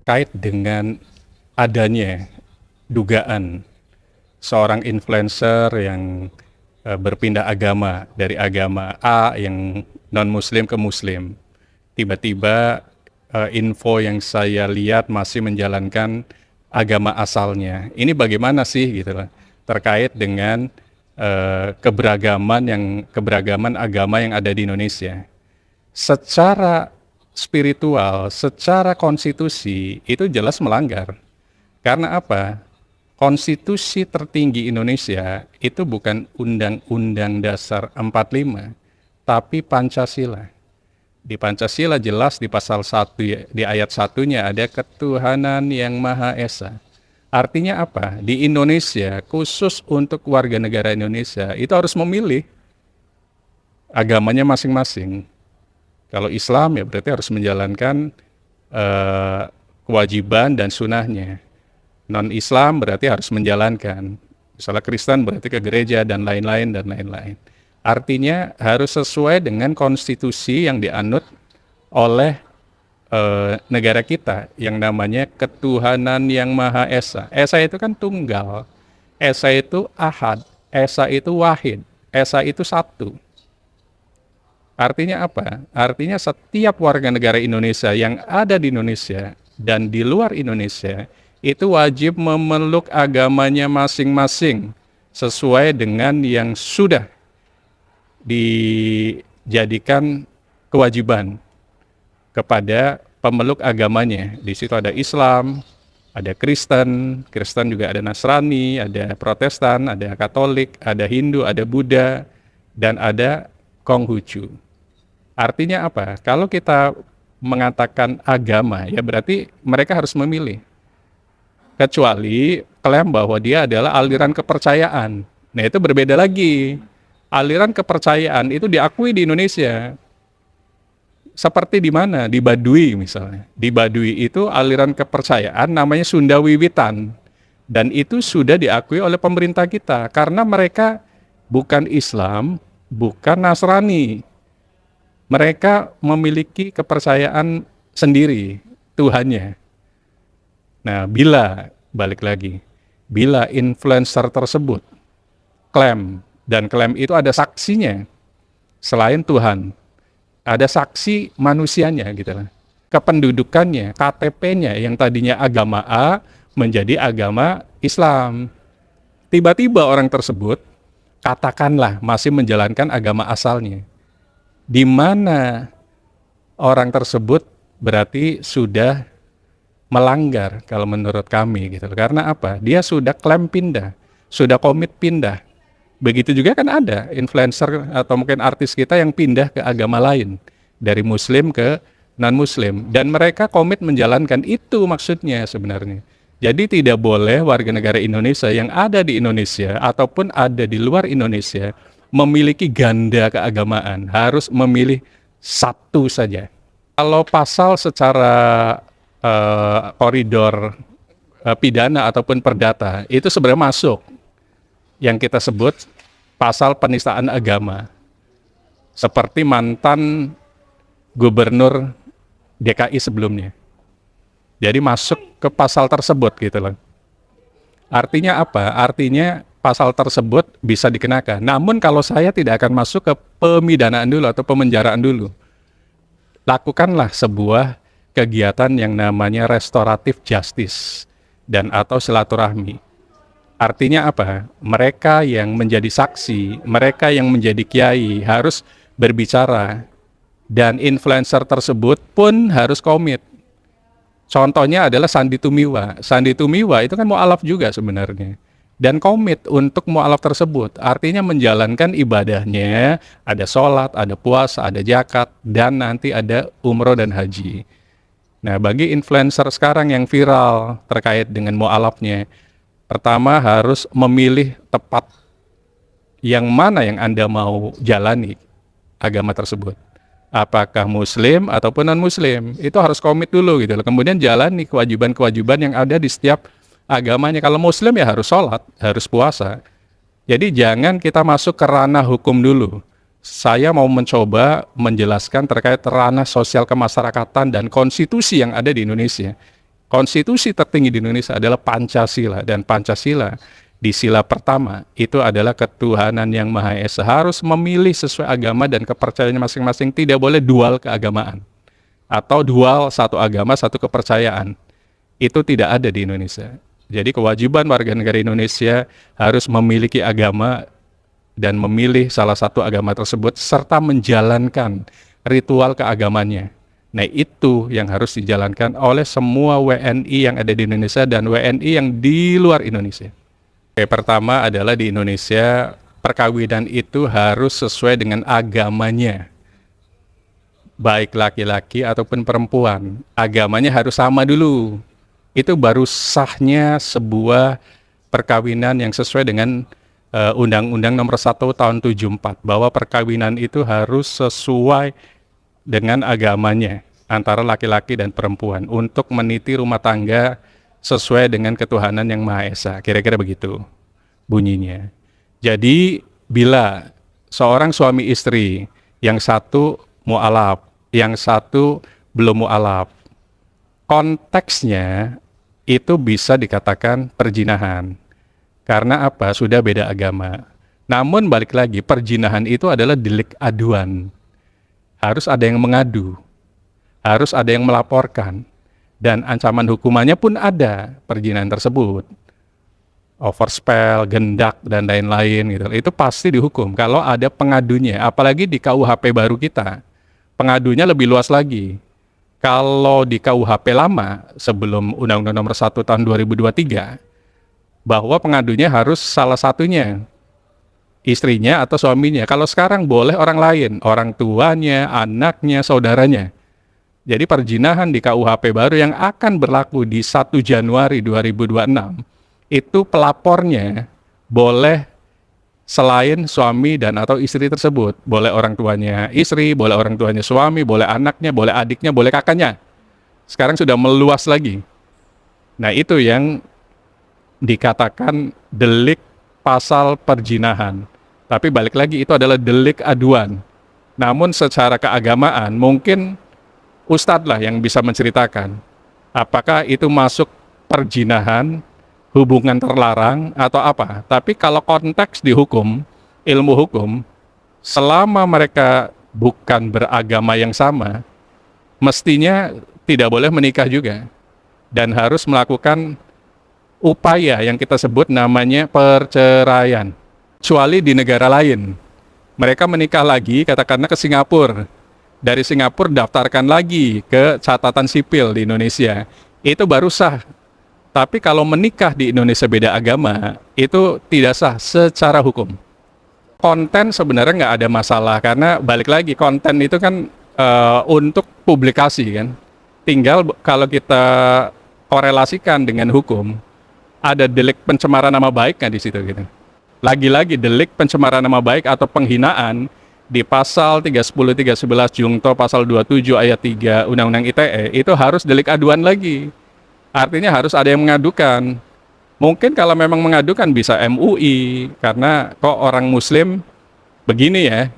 terkait dengan adanya dugaan seorang influencer yang berpindah agama dari agama A yang non-muslim ke muslim. Tiba-tiba info yang saya lihat masih menjalankan agama asalnya. Ini bagaimana sih gitu lah, terkait dengan keberagaman agama yang ada di Indonesia. Secara spiritual, secara konstitusi itu jelas melanggar. Karena apa? Konstitusi tertinggi Indonesia itu bukan Undang-Undang Dasar 45, tapi Pancasila. Di Pancasila jelas di pasal 1, di ayat 1-nya ada ketuhanan yang Maha Esa. Artinya apa? Di Indonesia, khusus untuk warga negara Indonesia, itu harus memilih agamanya masing-masing. Kalau Islam ya berarti harus menjalankan kewajiban dan sunnahnya. Non-Islam berarti harus menjalankan. Misalnya Kristen berarti ke gereja dan lain-lain dan lain-lain. Artinya harus sesuai dengan konstitusi yang dianut oleh negara kita yang namanya ketuhanan yang Maha Esa. Esa itu kan tunggal. Esa itu ahad. Esa itu wahid. Esa itu satu. Artinya apa? Artinya setiap warga negara Indonesia yang ada di Indonesia dan di luar Indonesia itu wajib memeluk agamanya masing-masing sesuai dengan yang sudah dijadikan kewajiban kepada pemeluk agamanya. Di situ ada Islam, ada Kristen, Kristen juga ada Nasrani, ada Protestan, ada Katolik, ada Hindu, ada Buddha, dan ada Konghucu. Artinya apa? Kalau kita mengatakan agama, ya berarti mereka harus memilih. Kecuali klaim bahwa dia adalah aliran kepercayaan. Nah itu berbeda lagi. Aliran kepercayaan itu diakui di Indonesia. Seperti di mana? Di Baduy misalnya. Di Baduy itu aliran kepercayaan namanya Sunda Wiwitan. Dan itu sudah diakui oleh pemerintah kita. Karena mereka bukan Islam, bukan Nasrani. Mereka memiliki kepercayaan sendiri, Tuhannya. Nah, balik lagi, bila influencer tersebut klaim, dan klaim itu ada saksinya, selain Tuhan, ada saksi manusianya gitu lah. Kependudukannya, KTP-nya yang tadinya agama A menjadi agama Islam. Tiba-tiba orang tersebut, katakanlah masih menjalankan agama asalnya. Di mana orang tersebut berarti sudah melanggar kalau menurut kami gitu. Karena apa? Dia sudah klaim pindah, sudah komit pindah. Begitu juga kan ada influencer atau mungkin artis kita yang pindah ke agama lain dari muslim ke non-muslim dan mereka komit menjalankan itu maksudnya sebenarnya. Jadi tidak boleh warga negara Indonesia yang ada di Indonesia ataupun ada di luar Indonesia memiliki ganda keagamaan, harus memilih satu saja. Kalau pasal secara koridor pidana ataupun perdata itu sebenarnya masuk yang kita sebut pasal penistaan agama, seperti mantan gubernur DKI sebelumnya. Jadi masuk ke pasal tersebut gitu loh. Artinya apa? Artinya pasal tersebut bisa dikenakan. Namun kalau saya tidak akan masuk ke pemidanaan dulu atau pemenjaraan dulu. Lakukanlah sebuah kegiatan yang namanya restoratif justice dan atau silaturahmi. Artinya apa? Mereka yang menjadi saksi, mereka yang menjadi kiai harus berbicara dan influencer tersebut pun harus komit. Contohnya adalah Sandy Tumiwa. Sandy Tumiwa itu kan mu'alaf juga sebenarnya. Dan komit untuk mu'alaf tersebut. Artinya menjalankan ibadahnya, ada sholat, ada puasa, ada zakat, dan nanti ada umroh dan haji. Nah, bagi influencer sekarang yang viral terkait dengan mu'alafnya, pertama harus memilih tepat yang mana yang Anda mau jalani agama tersebut. Apakah muslim ataupun non-muslim, itu harus komit dulu gitu loh. Kemudian jalani kewajiban-kewajiban yang ada di setiap agamanya. Kalau muslim ya harus sholat, harus puasa. Jadi jangan kita masuk ke ranah hukum dulu. Saya mau mencoba menjelaskan terkait ranah sosial kemasyarakatan dan konstitusi yang ada di Indonesia. Konstitusi tertinggi di Indonesia adalah Pancasila, dan Pancasila di sila pertama itu adalah ketuhanan yang Maha Esa, harus memilih sesuai agama dan kepercayaannya masing-masing, tidak boleh dual keagamaan atau dual satu agama satu kepercayaan. Itu tidak ada di Indonesia. Jadi kewajiban warga negara Indonesia harus memiliki agama dan memilih salah satu agama tersebut serta menjalankan ritual keagamannya. Nah, itu yang harus dijalankan oleh semua WNI yang ada di Indonesia dan WNI yang di luar Indonesia. Oke, pertama adalah di Indonesia perkawinan itu harus sesuai dengan agamanya. Baik laki-laki ataupun perempuan, agamanya harus sama dulu. Itu baru sahnya sebuah perkawinan yang sesuai dengan Undang-Undang Nomor 1 Tahun 74, bahwa perkawinan itu harus sesuai dengan agamanya antara laki-laki dan perempuan untuk meniti rumah tangga sesuai dengan ketuhanan yang Maha Esa. Kira-kira begitu bunyinya. Jadi bila seorang suami istri, yang satu mu'alaf, yang satu belum mu'alaf, konteksnya itu bisa dikatakan perjinahan. Karena apa? Sudah beda agama. Namun balik lagi, perjinahan itu adalah delik aduan. Harus ada yang mengadu, harus ada yang melaporkan, dan ancaman hukumannya pun ada perjinahan tersebut. Overspell, gendak, dan lain-lain gitu. Itu pasti dihukum kalau ada pengadunya. Apalagi di KUHP baru kita, pengadunya lebih luas lagi. Kalau di KUHP lama, sebelum Undang-Undang Nomor 1 Tahun 2023, bahwa pengadunya harus salah satunya istrinya atau suaminya. Kalau sekarang boleh orang lain, orang tuanya, anaknya, saudaranya. Jadi perjinahan di KUHP baru yang akan berlaku di 1 Januari 2026, itu pelapornya boleh selain suami dan atau istri tersebut. Boleh orang tuanya istri, boleh orang tuanya suami, boleh anaknya, boleh adiknya, boleh kakaknya. Sekarang sudah meluas lagi. Nah, itu yang dikatakan delik pasal perjinahan. Tapi balik lagi, itu adalah delik aduan. Namun secara keagamaan mungkin ustadz lah yang bisa menceritakan apakah itu masuk perjinahan, hubungan terlarang atau apa. Tapi kalau konteks di hukum, ilmu hukum, selama mereka bukan beragama yang sama, mestinya tidak boleh menikah juga dan harus melakukan upaya yang kita sebut namanya perceraian. Kecuali di negara lain, mereka menikah lagi, katakanlah ke Singapura. Dari Singapura daftarkan lagi ke catatan sipil di Indonesia. Itu baru sah. Tapi kalau menikah di Indonesia beda agama, itu tidak sah secara hukum. Konten sebenarnya nggak ada masalah, karena balik lagi, konten itu kan untuk publikasi kan. Tinggal kalau kita korelasikan dengan hukum, ada delik pencemaran nama baik nggak di situ gitu. Lagi-lagi delik pencemaran nama baik atau penghinaan di pasal 310, 311 Jungto pasal 27 ayat 3 Undang-Undang ITE itu harus delik aduan lagi. Artinya harus ada yang mengadukan. Mungkin kalau memang mengadukan bisa MUI, karena kok orang muslim begini ya,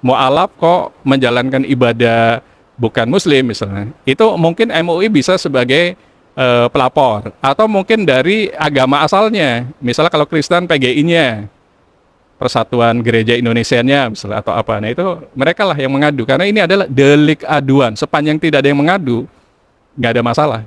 mu'alaf kok menjalankan ibadah bukan muslim misalnya. Itu mungkin MUI bisa sebagai pelapor, atau mungkin dari agama asalnya, misalnya kalau Kristen PGI-nya, Persatuan Gereja Indonesianya misalnya, atau apa. Nah itu mereka lah yang mengadu, karena ini adalah delik aduan. Sepanjang tidak ada yang mengadu, nggak ada masalah.